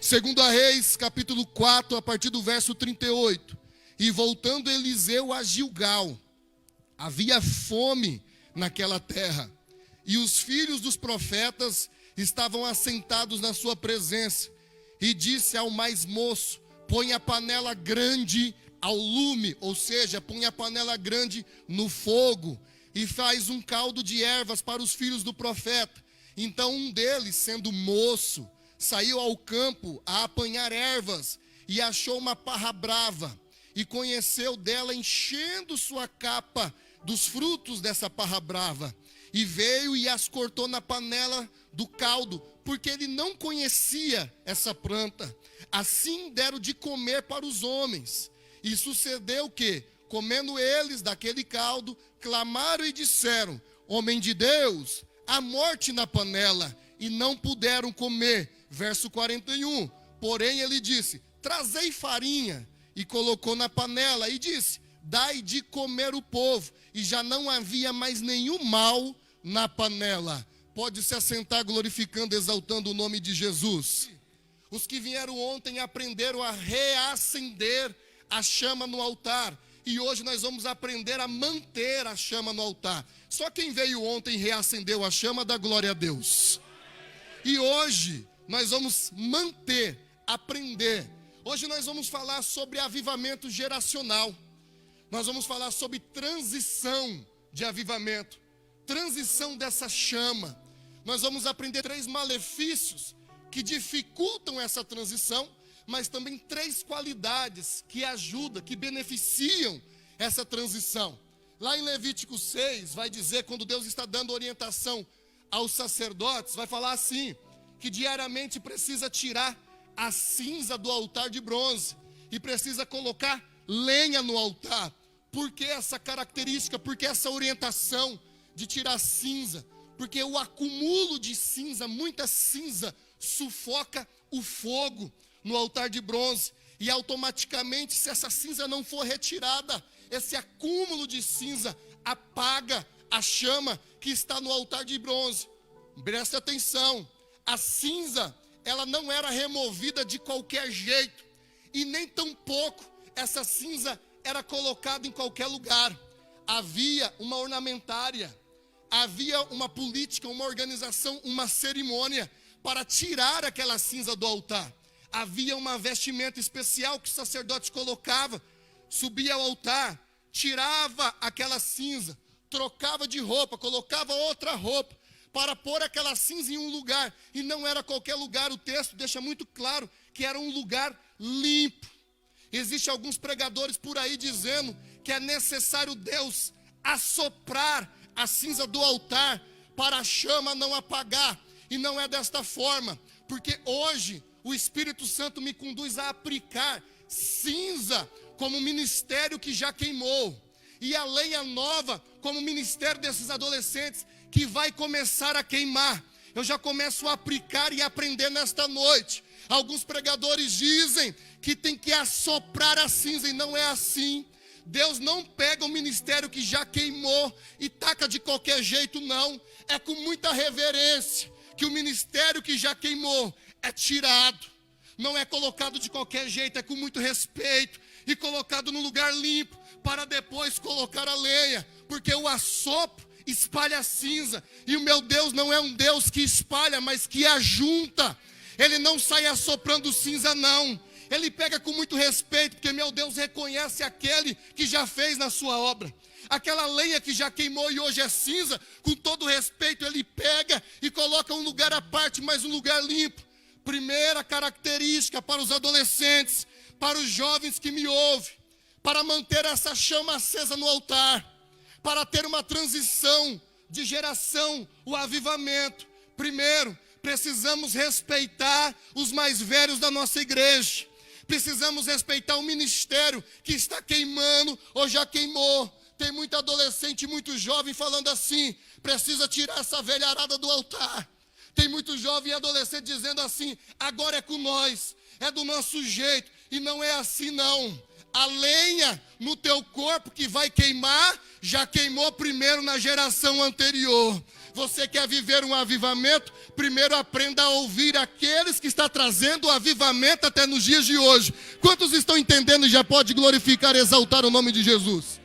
Segunda Reis, capítulo 4, a partir do verso 38. E voltando Eliseu a Gilgal, havia fome naquela terra, e os filhos dos profetas estavam assentados na sua presença. E disse ao mais moço: põe a panela grande ao lume, ou seja, põe a panela grande no fogo, e faz um caldo de ervas para os filhos do profeta. Então um deles, sendo moço, saiu ao campo a apanhar ervas, e achou uma parra brava, e conheceu dela, enchendo sua capa dos frutos dessa parra brava, e veio e as cortou na panela do caldo, porque ele não conhecia essa planta. Assim deram de comer para os homens. E sucedeu que, comendo eles daquele caldo, clamaram e disseram: homem de Deus, há morte na panela, e não puderam comer. Verso 41, porém ele disse: trazei farinha, e colocou na panela, e disse: dai de comer o povo. E já não havia mais nenhum mal na panela. Pode se assentar glorificando, exaltando o nome de Jesus. Os que vieram ontem aprenderam a reacender a chama no altar. E hoje nós vamos aprender a manter a chama no altar. Só quem veio ontem reacendeu a chama, dá glória a Deus. E hoje nós vamos manter, aprender. Hoje nós vamos falar sobre avivamento geracional. Nós vamos falar sobre transição de avivamento. Transição dessa chama. Nós vamos aprender 3 malefícios que dificultam essa transição, mas também 3 qualidades que ajudam, que beneficiam essa transição. Lá em Levítico 6, vai dizer, quando Deus está dando orientação aos sacerdotes, vai falar assim, que diariamente precisa tirar a cinza do altar de bronze, e precisa colocar lenha no altar. Por que essa característica? Por que essa orientação de tirar cinza? Porque o acúmulo de cinza, muita cinza, sufoca o fogo no altar de bronze. E automaticamente, se essa cinza não for retirada, esse acúmulo de cinza apaga a chama que está no altar de bronze. Preste atenção, a cinza, ela não era removida de qualquer jeito. E nem tampouco essa cinza era colocada em qualquer lugar. Havia uma ornamentária, havia uma política, uma organização, uma cerimônia para tirar aquela cinza do altar. Havia uma vestimenta especial que o sacerdote colocava, subia ao altar, tirava aquela cinza, trocava de roupa, colocava outra roupa, para pôr aquela cinza em um lugar. E não era qualquer lugar, o texto deixa muito claro que era um lugar limpo. Existem alguns pregadores por aí dizendo que é necessário Deus assoprar a cinza do altar para a chama não apagar. E não é desta forma, porque hoje o Espírito Santo me conduz a aplicar cinza como ministério que já queimou, e a lenha nova como ministério desses adolescentes que vai começar a queimar. Eu já começo a aplicar e aprender nesta noite. Alguns pregadores dizem que tem que assoprar a cinza, e não é assim. Deus não pega o ministério que já queimou e taca de qualquer jeito, não. É com muita reverência que o ministério que já queimou é tirado. Não é colocado de qualquer jeito, é com muito respeito e colocado no lugar limpo, para depois colocar a lenha, porque o assopro espalha a cinza, e o meu Deus não é um Deus que espalha, mas que ajunta. Ele não sai assoprando cinza, não. Ele pega com muito respeito, porque meu Deus reconhece aquele que já fez na sua obra. Aquela lenha que já queimou e hoje é cinza, com todo respeito, ele pega e coloca um lugar à parte, mas um lugar limpo. Primeira característica para os adolescentes, para os jovens que me ouvem, para manter essa chama acesa no altar, para ter uma transição de geração, o avivamento. Primeiro, precisamos respeitar os mais velhos da nossa igreja. Precisamos respeitar o ministério que está queimando ou já queimou. Tem muito adolescente, muito jovem falando assim: precisa tirar essa velharada do altar. Tem muito jovem e adolescente dizendo assim: agora é com nós, é do nosso jeito. E não é assim, não. A lenha no teu corpo que vai queimar, já queimou primeiro na geração anterior. Você quer viver um avivamento? Primeiro aprenda a ouvir aqueles que estão trazendo o avivamento até nos dias de hoje. Quantos estão entendendo e já pode glorificar e exaltar o nome de Jesus?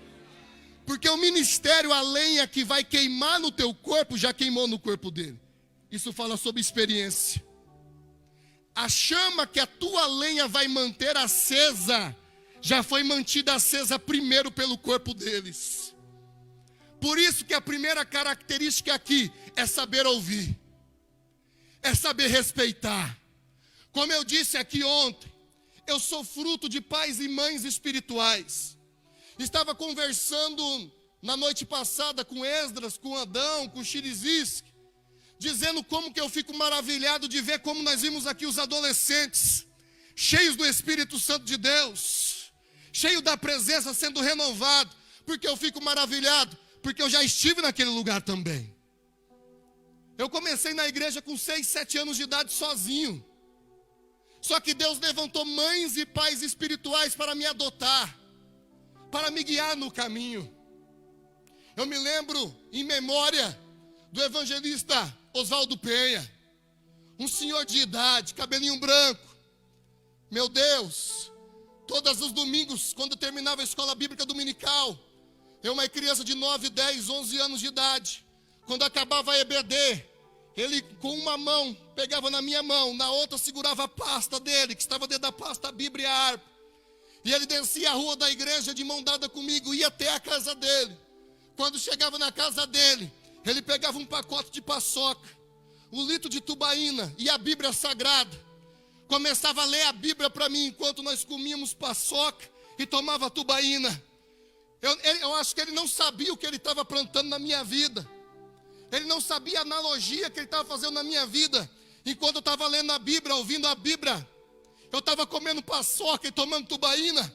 Porque o ministério, a lenha que vai queimar no teu corpo, já queimou no corpo dele. Isso fala sobre experiência. A chama que a tua lenha vai manter acesa, já foi mantida acesa primeiro pelo corpo deles. Por isso que a primeira característica aqui é saber ouvir, é saber respeitar. Como eu disse aqui ontem, eu sou fruto de pais e mães espirituais. Estava conversando na noite passada com Esdras, com Adão, com Chirizisque, dizendo como que eu fico maravilhado de ver como nós vimos aqui os adolescentes, cheios do Espírito Santo de Deus, cheios da presença sendo renovado. Porque eu fico maravilhado? Porque eu já estive naquele lugar também. Eu comecei na igreja com 6, 7 anos de idade sozinho. Só que Deus levantou mães e pais espirituais para me adotar, para me guiar no caminho. Eu me lembro, em memória, do evangelista Oswaldo Penha, um senhor de idade, cabelinho branco. Meu Deus, todos os domingos, quando terminava a escola bíblica dominical, eu, uma criança de 9, 10, 11 anos de idade, quando acabava a EBD, ele com uma mão pegava na minha mão, na outra segurava a pasta dele, que estava dentro da pasta a Bíblia e a harpa. E ele descia a rua da igreja de mão dada comigo, ia até a casa dele. Quando chegava na casa dele, ele pegava um pacote de paçoca, 1 litro de tubaína e a Bíblia Sagrada. Começava a ler a Bíblia para mim enquanto nós comíamos paçoca e tomava tubaína. Eu acho que ele não sabia o que ele estava plantando na minha vida. Ele não sabia a analogia que ele estava fazendo na minha vida. Enquanto eu estava lendo a Bíblia, ouvindo a Bíblia, eu estava comendo paçoca e tomando tubaína,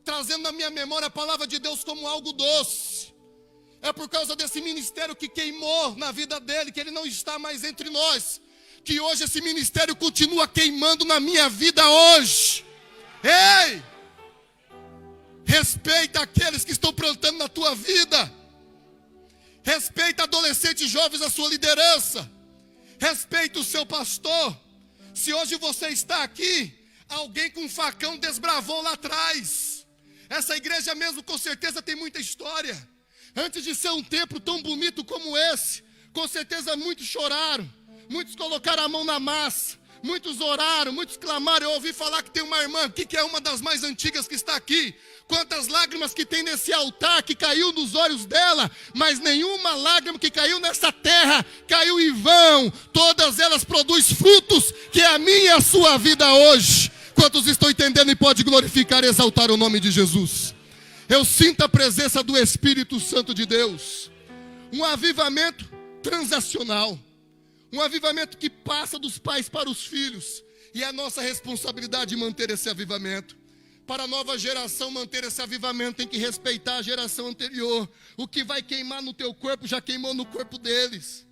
trazendo na minha memória a palavra de Deus como algo doce. É por causa desse ministério que queimou na vida dele, que ele não está mais entre nós, que hoje esse ministério continua queimando na minha vida hoje. Ei! Respeita aqueles que estão plantando na tua vida. Respeita adolescentes jovens a sua liderança. Respeita o seu pastor. Se hoje você está aqui, alguém com um facão desbravou lá atrás. Essa igreja mesmo com certeza tem muita história. Antes de ser um templo tão bonito como esse, com certeza muitos choraram, muitos colocaram a mão na massa, muitos oraram, muitos clamaram. Eu ouvi falar que tem uma irmã aqui que é uma das mais antigas que está aqui. Quantas lágrimas que tem nesse altar que caiu nos olhos dela, mas nenhuma lágrima que caiu nessa terra caiu em vão. Todas elas produzem frutos, que é a minha e a sua vida hoje. Quantos estão entendendo e pode glorificar e exaltar o nome de Jesus? Eu sinto a presença do Espírito Santo de Deus. Um avivamento transacional. Um avivamento que passa dos pais para os filhos. E é a nossa responsabilidade manter esse avivamento. Para a nova geração manter esse avivamento, tem que respeitar a geração anterior. O que vai queimar no teu corpo, já queimou no corpo deles.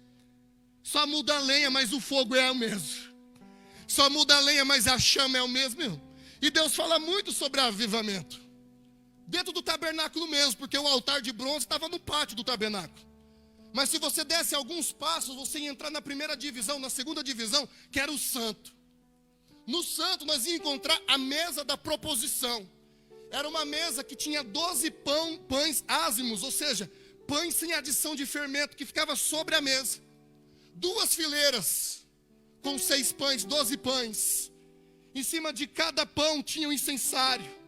Só muda a lenha, mas o fogo é o mesmo. Só muda a lenha, mas a chama é o mesmo. E Deus fala muito sobre avivamento. Dentro do tabernáculo mesmo, porque o altar de bronze estava no pátio do tabernáculo. Mas se você desse alguns passos, você ia entrar na primeira divisão, na segunda divisão, que era o santo. No santo nós íamos encontrar a mesa da proposição. Era uma mesa que tinha 12 pães ázimos, ou seja, pães sem adição de fermento, que ficava sobre a mesa. 2 fileiras, com 6 pães, 12 pães. Em cima de cada pão tinha um incensário.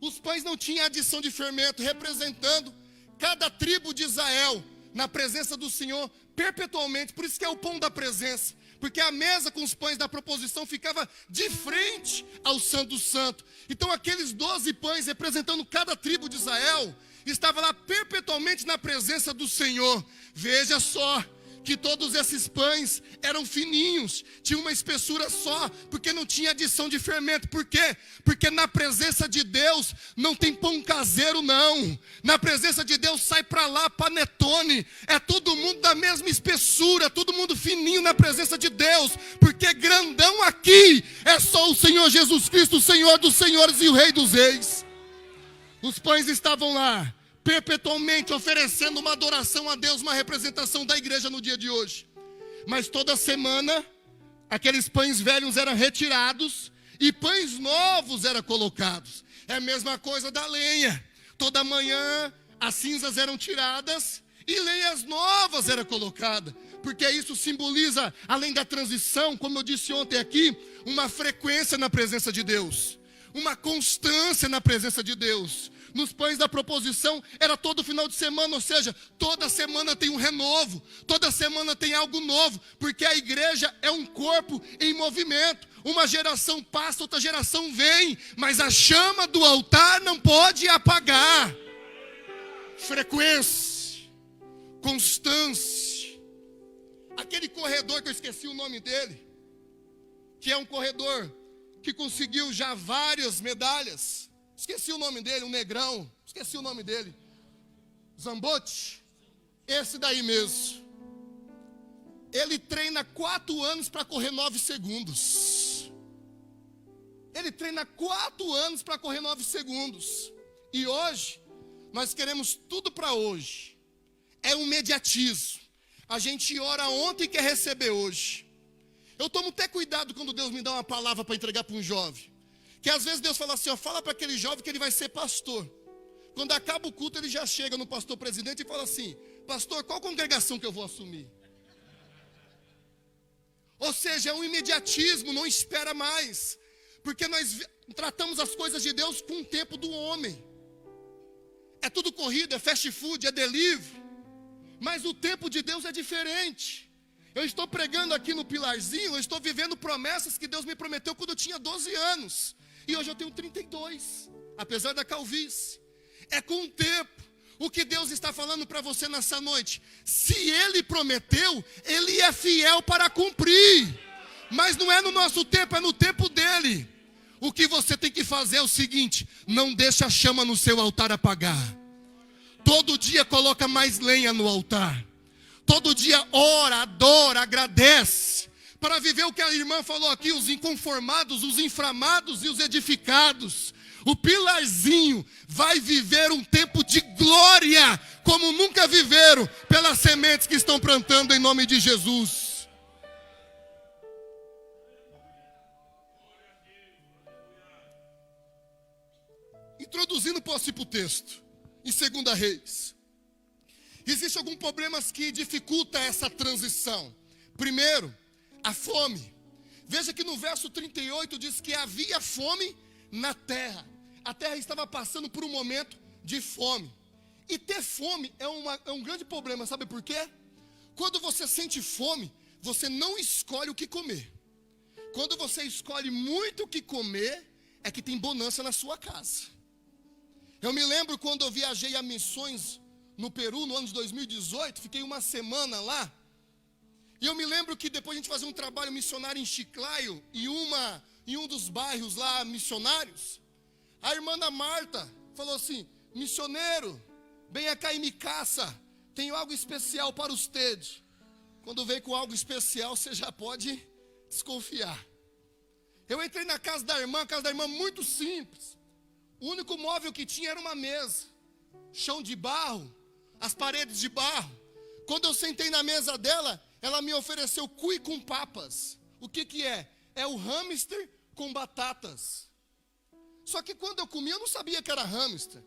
Os pães não tinham adição de fermento, representando cada tribo de Israel na presença do Senhor perpetualmente. Por isso que é o pão da presença. Porque a mesa com os pães da proposição ficava de frente ao Santo Santo. Então aqueles 12 pães representando cada tribo de Israel, estava lá perpetualmente na presença do Senhor. Veja só que todos esses pães eram fininhos, tinha uma espessura só, porque não tinha adição de fermento. Por quê? Porque na presença de Deus não tem pão caseiro não. Na presença de Deus sai para lá panetone. É todo mundo da mesma espessura, todo mundo fininho na presença de Deus, porque grandão aqui é só o Senhor Jesus Cristo, o Senhor dos senhores e o Rei dos reis. Os pães estavam lá perpetualmente oferecendo uma adoração a Deus, uma representação da igreja no dia de hoje. Mas toda semana, aqueles pães velhos eram retirados e pães novos eram colocados. É a mesma coisa da lenha. Toda manhã as cinzas eram tiradas e lenhas novas eram colocadas. Porque isso simboliza, além da transição, como eu disse ontem aqui, uma frequência na presença de Deus, uma constância na presença de Deus. Nos pães da proposição era todo final de semana, ou seja, toda semana tem um renovo, toda semana tem algo novo, porque a igreja é um corpo em movimento. Uma geração passa, outra geração vem, mas a chama do altar não pode apagar. Frequência, constância. Aquele corredor que eu esqueci o nome dele, que é um corredor que conseguiu já várias medalhas. Esqueci o nome dele, um negrão. Esqueci o nome dele. Zambotti. Esse daí mesmo. Ele treina 4 anos para correr 9 segundos. Ele treina 4 anos para correr 9 segundos. E hoje, nós queremos tudo para hoje. É um mediatismo. A gente ora ontem e quer receber hoje. Eu tomo até cuidado quando Deus me dá uma palavra para entregar para um jovem. Que às vezes Deus fala assim, ó, fala para aquele jovem que ele vai ser pastor. Quando acaba o culto, ele já chega no pastor presidente e fala assim, pastor, qual congregação que eu vou assumir? Ou seja, é um imediatismo, não espera mais. Porque nós tratamos as coisas de Deus com o tempo do homem. É tudo corrido, é fast food, é delivery. Mas o tempo de Deus é diferente. Eu estou pregando aqui no Pilarzinho, eu estou vivendo promessas que Deus me prometeu quando eu tinha 12 anos. E hoje eu tenho 32, apesar da calvície. É com o tempo. O que Deus está falando para você nessa noite? Se Ele prometeu, Ele é fiel para cumprir. Mas não é no nosso tempo, é no tempo dEle. O que você tem que fazer é o seguinte, não deixa a chama no seu altar apagar. Todo dia coloca mais lenha no altar. Todo dia ora, adora, agradece. Para viver o que a irmã falou aqui, os inconformados, os inflamados e os edificados. O Pilarzinho vai viver um tempo de glória, como nunca viveram, pelas sementes que estão plantando em nome de Jesus. Introduzindo, posso ir para o texto, em 2 Reis. Existem alguns problemas que dificultam essa transição. Primeiro, a fome. Veja que no verso 38 diz que havia fome na terra. A terra estava passando por um momento de fome. E ter fome é um grande problema, sabe por quê? Quando você sente fome, você não escolhe o que comer. Quando você escolhe muito o que comer, é que tem bonança na sua casa. Eu me lembro quando eu viajei a missões no Peru, no ano de 2018, fiquei uma semana lá. E eu me lembro que depois a gente fazia um trabalho missionário em Chiclayo, em um dos bairros lá missionários. A irmã da Marta falou assim, missioneiro, venha cá e me caça, tenho algo especial para os TED. Quando vem com algo especial, você já pode desconfiar. Eu entrei na casa da irmã, muito simples. O único móvel que tinha era uma mesa, chão de barro, as paredes de barro. Quando eu sentei na mesa dela, ela me ofereceu cuy com papas. O que é? É o hamster com batatas. Só que quando eu comi, eu não sabia que era hamster.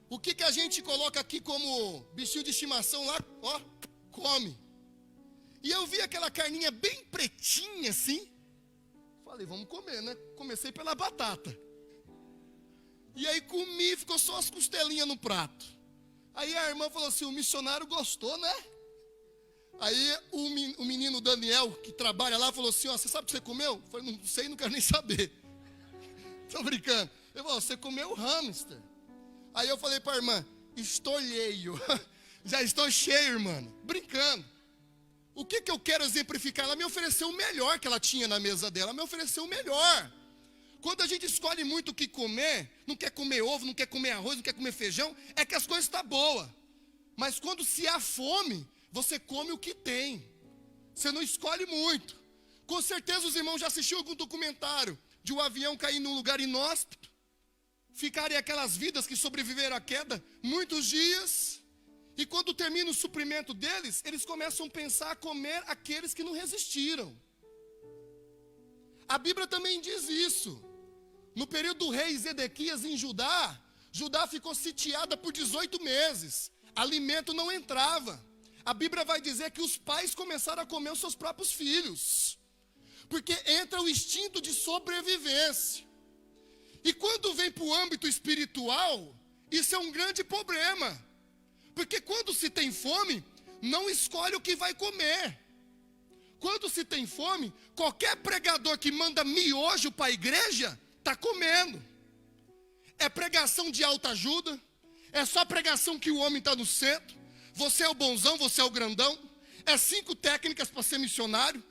O que a gente coloca aqui como bichinho de estimação lá, ó, come. E eu vi aquela carninha bem pretinha assim. Falei, vamos comer, né? Comecei pela batata. E aí comi, ficou só as costelinhas no prato. Aí a irmã falou assim, o missionário gostou, né? Aí o menino Daniel, que trabalha lá, falou assim, ó, você sabe o que você comeu? Eu falei, não sei, não quero nem saber. Tô brincando. Ele falou, você comeu hamster. Aí eu falei para a irmã, estou cheio. Já estou cheio, irmã. Brincando. O que eu quero exemplificar? Ela me ofereceu o melhor que ela tinha na mesa dela. Ela me ofereceu o melhor. Quando a gente escolhe muito o que comer, não quer comer ovo, não quer comer arroz, não quer comer feijão, é que as coisas estão boas. Mas quando se há fome, você come o que tem. Você não escolhe muito. Com certeza os irmãos já assistiram algum documentário de um avião cair num lugar inóspito. ficarem aquelas vidas que sobreviveram à queda muitos dias. E quando termina o suprimento deles, eles começam a pensar a comer aqueles que não resistiram. A Bíblia também diz isso. No período do rei Zedequias em Judá, Judá ficou sitiada por 18 meses. Alimento não entrava. A Bíblia vai dizer que os pais começaram a comer os seus próprios filhos. Porque entra o instinto de sobrevivência. E quando vem para o âmbito espiritual, isso é um grande problema. Porque quando se tem fome, não escolhe o que vai comer. Quando se tem fome, qualquer pregador que manda miojo para a igreja, está comendo. É pregação de autoajuda, é só pregação que o homem está no centro. Você é o bonzão, você é o grandão. É 5 técnicas para ser missionário,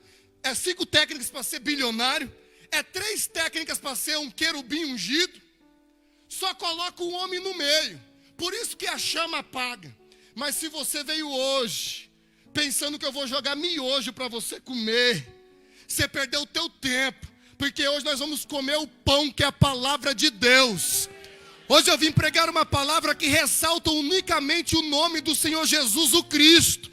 é 5 técnicas para ser bilionário, é 3 técnicas para ser um querubim ungido. Só coloca o homem no meio. Por isso que a chama apaga. Mas se você veio hoje pensando que eu vou jogar miojo para você comer, você perdeu o teu tempo, porque hoje nós vamos comer o pão que é a palavra de Deus. Hoje eu vim pregar uma palavra que ressalta unicamente o nome do Senhor Jesus o Cristo.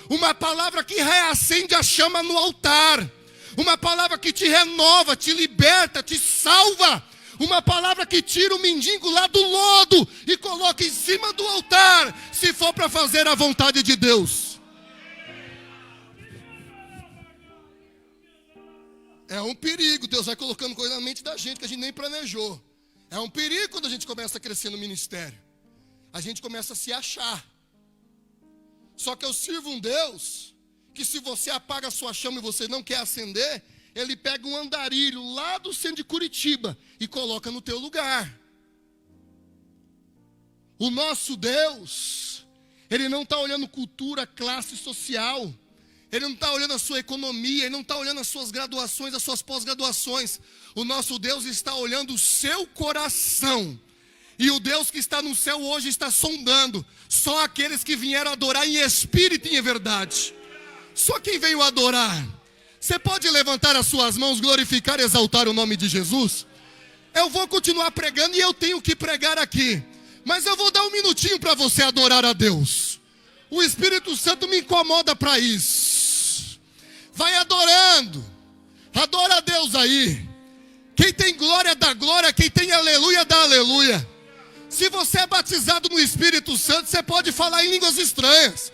Uma palavra que reacende a chama no altar. Uma palavra que te renova, te liberta, te salva. Uma palavra que tira o mendigo lá do lodo e coloca em cima do altar, se for para fazer a vontade de Deus. É um perigo, Deus vai colocando coisa na mente da gente que a gente nem planejou. É um perigo quando a gente começa a crescer no ministério. A gente começa a se achar. Só que eu sirvo um Deus que, se você apaga a sua chama e você não quer acender, Ele pega um andarilho lá do centro de Curitiba e coloca no teu lugar. O nosso Deus, Ele não está olhando cultura, classe social. Ele não está olhando a sua economia, Ele não está olhando as suas graduações, as suas pós-graduações. O nosso Deus está olhando o seu coração. E o Deus que está no céu hoje está sondando só aqueles que vieram adorar em espírito e em verdade. Só quem veio adorar. Você pode levantar as suas mãos, glorificar e exaltar o nome de Jesus? Eu vou continuar pregando e eu tenho que pregar aqui. Mas eu vou dar um minutinho para você adorar a Deus. O Espírito Santo me incomoda para isso. Vai adorando. Adora a Deus aí. Quem tem glória dá glória, quem tem aleluia dá aleluia. Se você é batizado no Espírito Santo, você pode falar em línguas estranhas.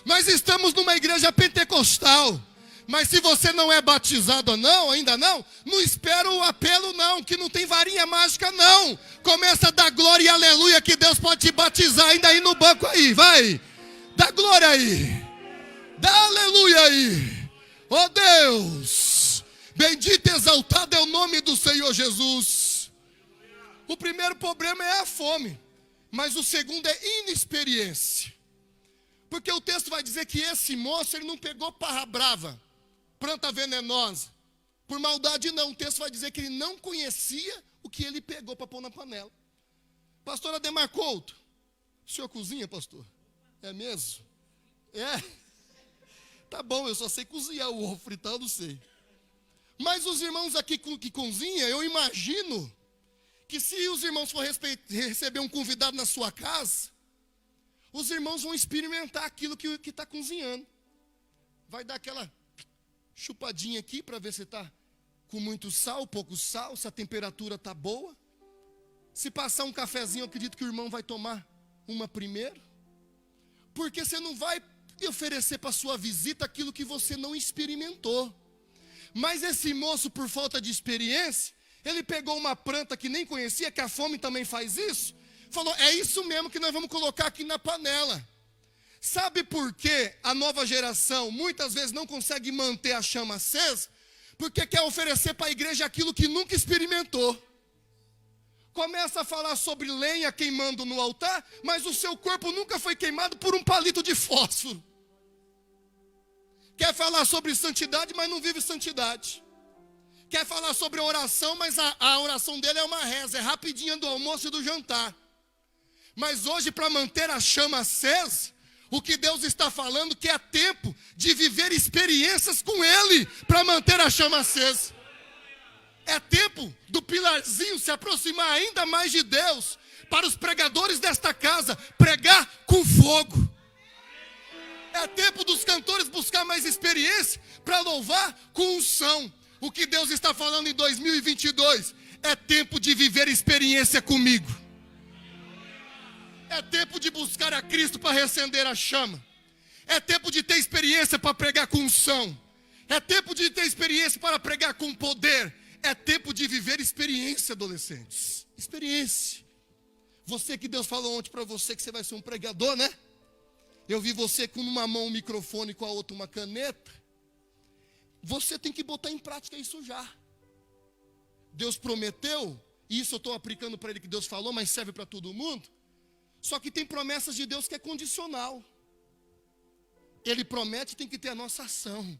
Nós estamos numa igreja pentecostal. Mas se você não é batizado não, ainda não espera o apelo não, que não tem varinha mágica não. Começa a dar glória e aleluia que Deus pode te batizar ainda aí no banco aí, vai. Dá glória aí. Dá aleluia aí. Oh Deus, bendito e exaltado é o nome do Senhor Jesus. O primeiro problema é a fome, mas o segundo é inexperiência. Porque o texto vai dizer que esse moço, ele não pegou parra brava, planta venenosa, por maldade não. O texto vai dizer que ele não conhecia o que ele pegou para pôr na panela. Pastor Ademar Couto, o senhor cozinha, pastor? É mesmo? É? Tá bom, eu só sei cozinhar, o ovo fritar eu não sei. Mas os irmãos aqui que cozinham, eu imagino que se os irmãos for receber um convidado na sua casa, os irmãos vão experimentar aquilo que está cozinhando. Vai dar aquela chupadinha aqui para ver se está com muito sal, pouco sal, se a temperatura está boa. Se passar um cafezinho, eu acredito que o irmão vai tomar uma primeiro. Porque você não vai oferecer para sua visita aquilo que você não experimentou. Mas esse moço, por falta de experiência, ele pegou uma planta que nem conhecia, que a fome também faz isso, falou, é isso mesmo que nós vamos colocar aqui na panela. Sabe por que a nova geração muitas vezes não consegue manter a chama acesa? Porque quer oferecer para a igreja aquilo que nunca experimentou. Começa a falar sobre lenha queimando no altar, mas o seu corpo nunca foi queimado por um palito de fósforo. Quer falar sobre santidade, mas não vive santidade. Quer falar sobre oração, mas a oração dele é uma reza, é rapidinha do almoço e do jantar. Mas hoje, para manter a chama acesa, o que Deus está falando que é tempo de viver experiências com Ele, para manter a chama acesa. É tempo do pilarzinho se aproximar ainda mais de Deus, para os pregadores desta casa pregar com fogo. É tempo dos cantores buscar mais experiência para louvar com unção. O que Deus está falando em 2022 é tempo de viver experiência comigo. É tempo de buscar a Cristo para reacender a chama. É tempo de ter experiência para pregar com unção. É tempo de ter experiência para pregar com poder. É tempo de viver experiência, adolescentes. Experiência. Você que Deus falou ontem para você que você vai ser um pregador, né? Eu vi você com uma mão um microfone e com a outra uma caneta. Você tem que botar em prática isso já. Deus prometeu, e isso eu estou aplicando para ele que Deus falou, mas serve para todo mundo. Só que tem promessas de Deus que é condicional. Ele promete, tem que ter a nossa ação.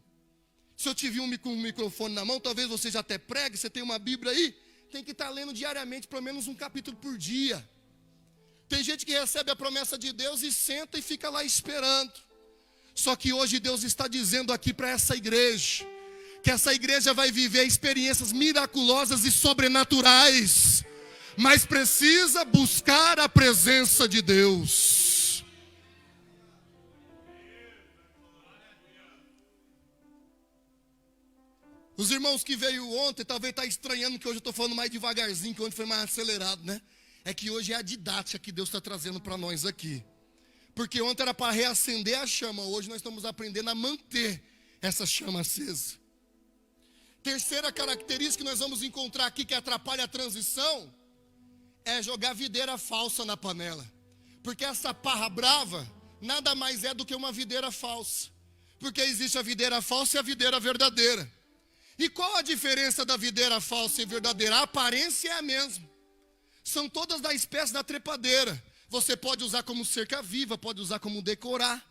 Se eu te vi com um microfone na mão, talvez você já até pregue, você tem uma Bíblia aí, tem que estar lendo diariamente, pelo menos um capítulo por dia. Tem gente que recebe a promessa de Deus e senta e fica lá esperando. Só que hoje Deus está dizendo aqui para essa igreja, que essa igreja vai viver experiências miraculosas e sobrenaturais, mas precisa buscar a presença de Deus. Os irmãos que veio ontem, talvez está estranhando que hoje eu estou falando mais devagarzinho, que ontem foi mais acelerado, né? É que hoje é a didática que Deus está trazendo para nós aqui. Porque ontem era para reacender a chama, hoje nós estamos aprendendo a manter essa chama acesa. Terceira característica que nós vamos encontrar aqui que atrapalha a transição, é jogar videira falsa na panela. Porque essa parra brava nada mais é do que uma videira falsa. Porque existe a videira falsa e a videira verdadeira. E qual a diferença da videira falsa e verdadeira? A aparência é a mesma. São todas da espécie da trepadeira. Você pode usar como cerca viva, pode usar como decorar.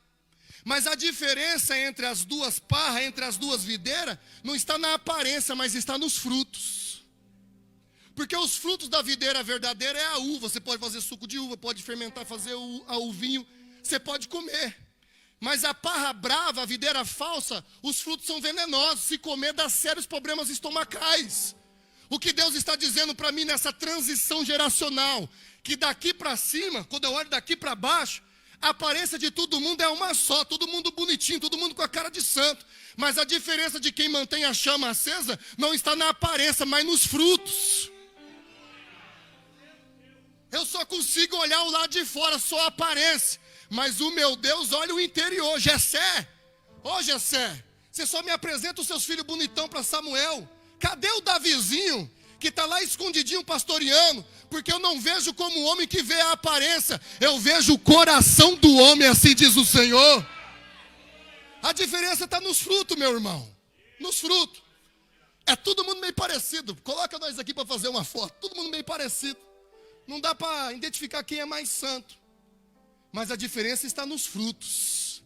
Mas a diferença entre as duas parras, entre as duas videiras, não está na aparência, mas está nos frutos. Porque os frutos da videira verdadeira é a uva. Você pode fazer suco de uva, pode fermentar, fazer o vinho. Você pode comer. Mas a parra brava, a videira falsa, os frutos são venenosos. Se comer, dá sérios problemas estomacais. O que Deus está dizendo para mim nessa transição geracional, que daqui para cima, quando eu olho daqui para baixo, a aparência de todo mundo é uma só, todo mundo bonitinho, todo mundo com a cara de santo. Mas a diferença de quem mantém a chama acesa não está na aparência, mas nos frutos. Eu só consigo olhar o lado de fora, só a aparência. Mas o meu Deus olha o interior. Jessé, Jessé, você só me apresenta os seus filhos bonitão para Samuel. Cadê o Davizinho, que está lá escondidinho pastoreando? Porque eu não vejo como o homem que vê a aparência, eu vejo o coração do homem, assim diz o Senhor. A diferença está nos frutos, meu irmão. Nos frutos. É todo mundo meio parecido. Coloca nós aqui para fazer uma foto. Todo mundo meio parecido. Não dá para identificar quem é mais santo. Mas a diferença está nos frutos.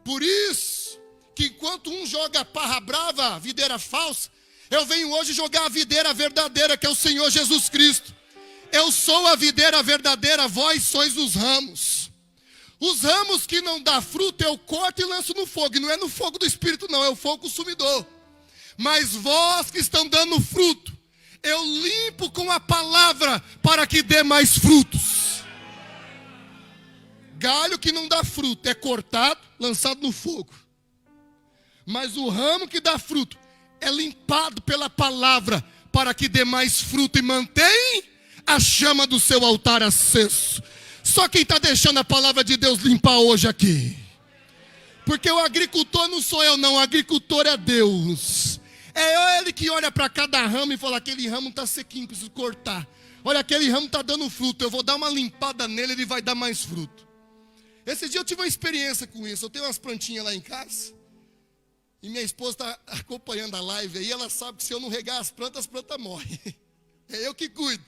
Por isso, que enquanto um joga a parra brava, a videira falsa, eu venho hoje jogar a videira verdadeira, que é o Senhor Jesus Cristo. Eu sou a videira verdadeira, vós sois os ramos. Os ramos que não dá fruto, eu corto e lanço no fogo. E não é no fogo do Espírito não, é o fogo consumidor. Mas vós que estão dando fruto, eu limpo com a palavra para que dê mais frutos. Galho que não dá fruto é cortado, lançado no fogo. Mas o ramo que dá fruto é limpado pela palavra para que dê mais fruto e mantém a chama do seu altar aceso. Só quem está deixando a palavra de Deus limpar hoje aqui. Porque o agricultor não sou eu não, o agricultor é Deus. É Ele que olha para cada ramo e fala, aquele ramo está sequinho, preciso cortar. Olha, aquele ramo está dando fruto, eu vou dar uma limpada nele, ele vai dar mais fruto. Esse dia eu tive uma experiência com isso. Eu tenho umas plantinhas lá em casa. E minha esposa está acompanhando a live aí. Ela sabe que se eu não regar as plantas morrem. É eu que cuido.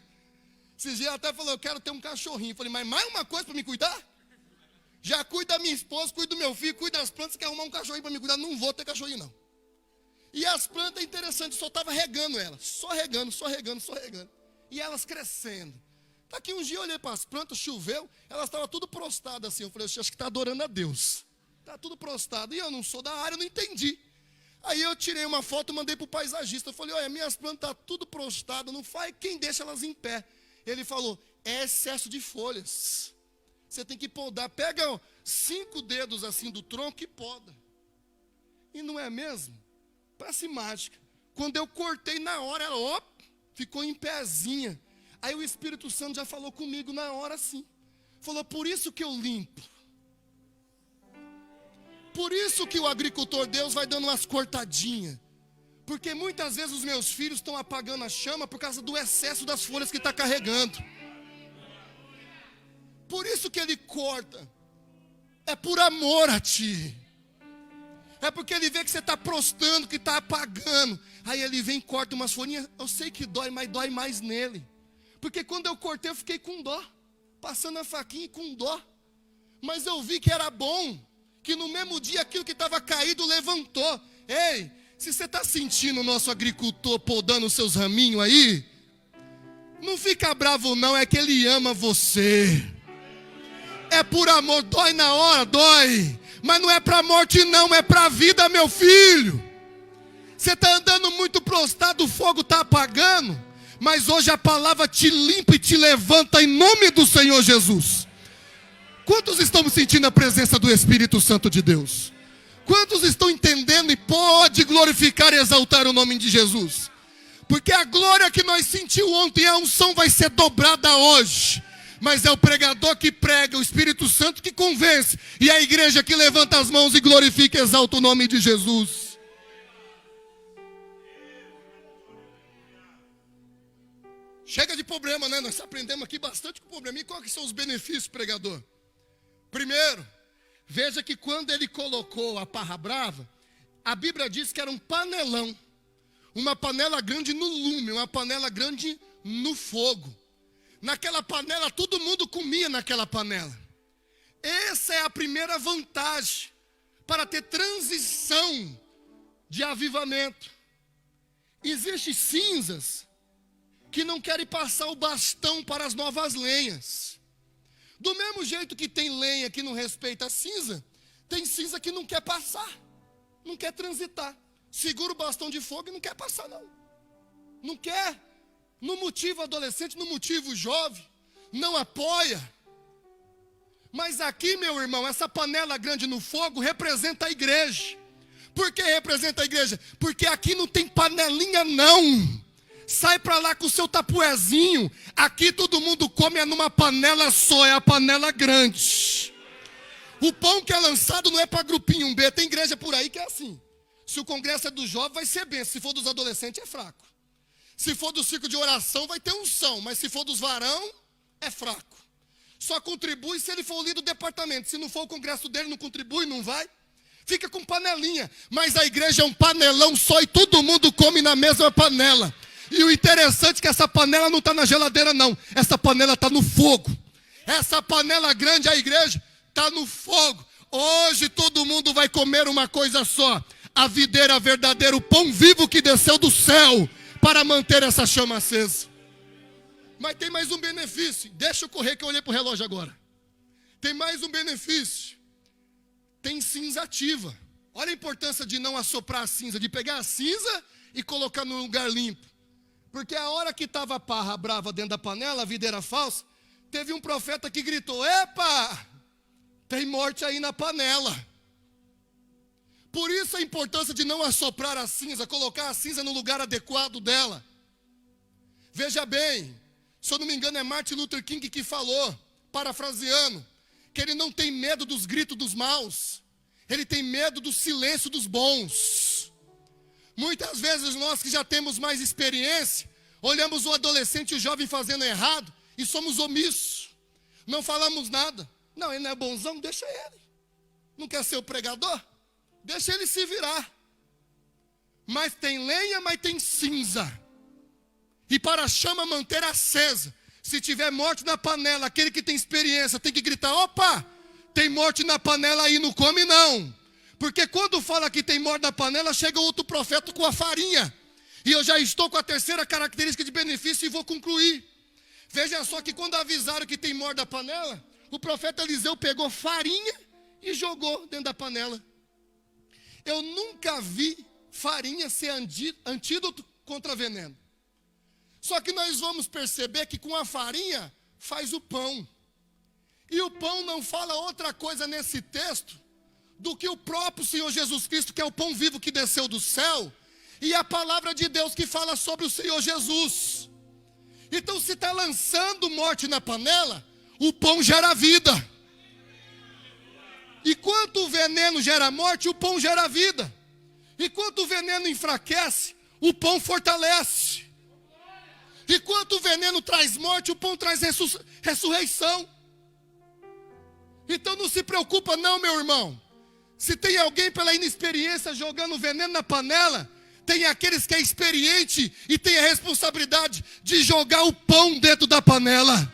Esses dias ela até falou, eu quero ter um cachorrinho. Eu falei, mas mais uma coisa para me cuidar? Já cuido da minha esposa, cuido do meu filho, cuido das plantas. Quer arrumar um cachorrinho para me cuidar? Não vou ter cachorrinho não. E as plantas é interessante, eu só estava regando elas. Só regando. E elas crescendo. Daqui um dia eu olhei para as plantas, choveu, elas estavam tudo prostradas assim. Eu falei, acho que está adorando a Deus. Está tudo prostrado. E eu não sou da área, eu não entendi. Aí eu tirei uma foto e mandei para o paisagista. Eu falei, olha, minhas plantas estão tudo prostradas, não faz, quem deixa elas em pé? Ele falou, é excesso de folhas. Você tem que podar, pega 5 dedos assim do tronco e poda. E não é mesmo? Parece mágica. Quando eu cortei na hora, ela ficou em pezinha. Aí o Espírito Santo já falou comigo na hora assim. Falou, por isso que eu limpo. Por isso que o agricultor Deus vai dando umas cortadinhas. Porque muitas vezes os meus filhos estão apagando a chama por causa do excesso das folhas que está carregando. Por isso que ele corta. É por amor a ti. É porque ele vê que você está prostrando, que está apagando. Aí ele vem e corta umas folhinhas. Eu sei que dói, mas dói mais nele. Porque quando eu cortei eu fiquei com dó. Passando a faquinha e com dó. Mas eu vi que era bom. Que no mesmo dia aquilo que estava caído levantou. Ei, se você está sentindo o nosso agricultor podando os seus raminhos aí, não fica bravo não, é que ele ama você. É por amor, dói na hora, dói. Mas não é para a morte não, é para a vida, meu filho. Você está andando muito prostrado, o fogo está apagando. Mas hoje a palavra te limpa e te levanta em nome do Senhor Jesus. Quantos estão sentindo a presença do Espírito Santo de Deus? Quantos estão entendendo e pode glorificar e exaltar o nome de Jesus? Porque a glória que nós sentimos ontem, a unção vai ser dobrada hoje. Mas é o pregador que prega, o Espírito Santo que convence. E a igreja que levanta as mãos e glorifica e exalta o nome de Jesus. Chega de problema, né? Nós aprendemos aqui bastante com o problema. E quais são os benefícios, pregador? Primeiro, veja que quando ele colocou a parra brava, a Bíblia diz que era um panelão. Uma panela grande no lume, uma panela grande no fogo. Naquela panela, todo mundo comia naquela panela. Essa é a primeira vantagem para ter transição de avivamento. Existem cinzas que não querem passar o bastão para as novas lenhas. Do mesmo jeito que tem lenha que não respeita a cinza, tem cinza que não quer passar, não quer transitar. Segura o bastão de fogo e não quer passar não. Não quer. No motivo adolescente, no motivo jovem, não apoia. Mas aqui, meu irmão, essa panela grande no fogo representa a igreja. Por que representa a igreja? Porque aqui não tem panelinha não. Sai para lá com o seu tapuezinho. Aqui todo mundo come é numa panela só, é a panela grande. O pão que é lançado não é para grupinho B. Tem igreja por aí que é assim. Se o congresso é dos jovens, vai ser bem. Se for dos adolescentes, é fraco. Se for do ciclo de oração, vai ter unção. Mas se for dos varão, é fraco. Só contribui se ele for o líder do departamento. Se não for o congresso dele, não contribui, não vai. Fica com panelinha. Mas a igreja é um panelão só e todo mundo come na mesma panela. E o interessante é que essa panela não está na geladeira não. Essa panela está no fogo. Essa panela grande, a igreja, está no fogo. Hoje todo mundo vai comer uma coisa só. A videira verdadeira, o pão vivo que desceu do céu para manter essa chama acesa. Mas tem mais um benefício. Deixa eu correr que eu olhei para o relógio agora. Tem mais um benefício. Tem cinza ativa. Olha a importância de não assoprar a cinza, de pegar a cinza e colocar num lugar limpo. Porque a hora que estava a parra brava dentro da panela, a videira falsa, teve um profeta que gritou, epa, tem morte aí na panela. Por isso a importância de não assoprar a cinza, colocar a cinza no lugar adequado dela. Veja bem, se eu não me engano é Martin Luther King que falou, parafraseando, que ele não tem medo dos gritos dos maus, ele tem medo do silêncio dos bons. Muitas vezes nós que já temos mais experiência, olhamos o adolescente e o jovem fazendo errado e somos omissos. Não falamos nada. Não, ele não é bonzão, deixa ele. Não quer ser o pregador? Deixa ele se virar. Mas tem lenha, mas tem cinza. E para a chama manter acesa, se tiver morte na panela, aquele que tem experiência tem que gritar, opa, tem morte na panela aí, não come não. Porque quando fala que tem morte na panela, chega outro profeta com a farinha. E eu já estou com a terceira característica de benefício e vou concluir. Veja só que quando avisaram que tem morte na panela, o profeta Eliseu pegou farinha e jogou dentro da panela. Eu nunca vi farinha ser antídoto contra veneno. Só que nós vamos perceber que com a farinha faz o pão. E o pão não fala outra coisa nesse texto do que o próprio Senhor Jesus Cristo, que é o pão vivo que desceu do céu, e a palavra de Deus que fala sobre o Senhor Jesus. Então, se está lançando morte na panela, o pão gera vida. E quanto o veneno gera morte, o pão gera vida. E quanto o veneno enfraquece, o pão fortalece. E quanto o veneno traz morte, o pão traz ressurreição. Então não se preocupa não, meu irmão. Se tem alguém pela inexperiência jogando veneno na panela, tem aqueles que é experiente e tem a responsabilidade de jogar o pão dentro da panela.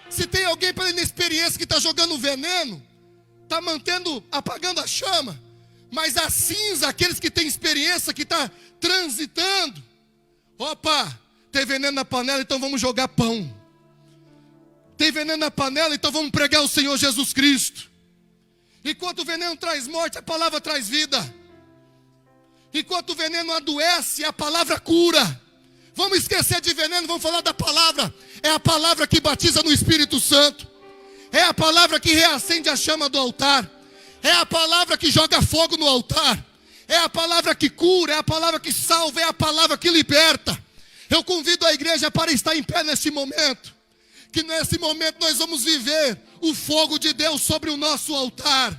Se tem alguém pela inexperiência que está jogando veneno, está apagando a chama, mas a cinza, aqueles que têm experiência, que está transitando, opa, tem veneno na panela, então vamos jogar pão. Tem veneno na panela, então vamos pregar o Senhor Jesus Cristo. Enquanto o veneno traz morte, a palavra traz vida. Enquanto o veneno adoece, a palavra cura. Vamos esquecer de veneno, vamos falar da palavra. É a palavra que batiza no Espírito Santo. É a palavra que reacende a chama do altar. É a palavra que joga fogo no altar. É a palavra que cura, é a palavra que salva, é a palavra que liberta. Eu convido a igreja para estar em pé nesse momento. Que nesse momento nós vamos viver o fogo de Deus sobre o nosso altar.